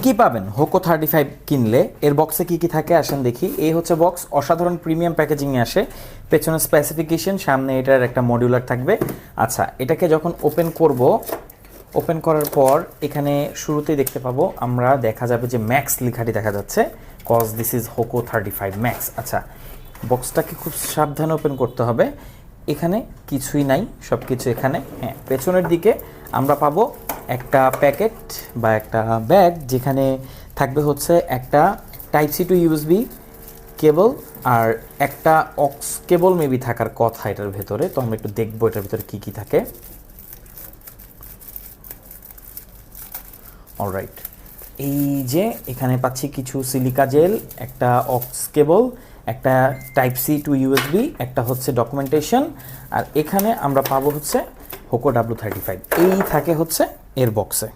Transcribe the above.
কি পাবেন হোকো 35 কিনলে? এর বক্সে কি থাকে আসেন দেখি। এই হচ্ছে বক্স, অসাধারণ প্রিমিয়াম প্যাকেজিংয়ে আসে। পেছনে স্পেসিফিকেশন, সামনে এটার একটা মডিউলার থাকবে। আচ্ছা, এটাকে যখন ওপেন করব, ওপেন করার পর এখানে শুরুতেই দেখতে পাবো আমরা, দেখা যাবে যে ম্যাক্স লেখাটি দেখা যাচ্ছে, কজ দিস ইজ হোকো 35 ম্যাক্স। আচ্ছা, বক্সটাকে খুব সাবধানে ওপেন করতে হবে। এখানে কিছুই নাই, সব কিছু এখানে। হ্যাঁ, পেছনের দিকে আমরা পাবো একটা প্যাকেট বা একটা ব্যাগ, যেখানে থাকবে হচ্ছে একটা type C two USB cable আর একটা অক্স কেবল মেবি থাকার কথা এটার ভেতরে। তো আমরা একটু দেখবো এটার ভেতরে কী কী থাকে। অলরাইট, এই যে এখানে পাচ্ছি কিছু সিলিকা জেল, একটা অক্স কেবল, একটা টাইপ সি টু ইউএসবি, একটা হচ্ছে ডকুমেন্টেশন, আর এখানে আমরা পাবো হচ্ছে হোকো W35। এই থাকে হচ্ছে এর বক্সে।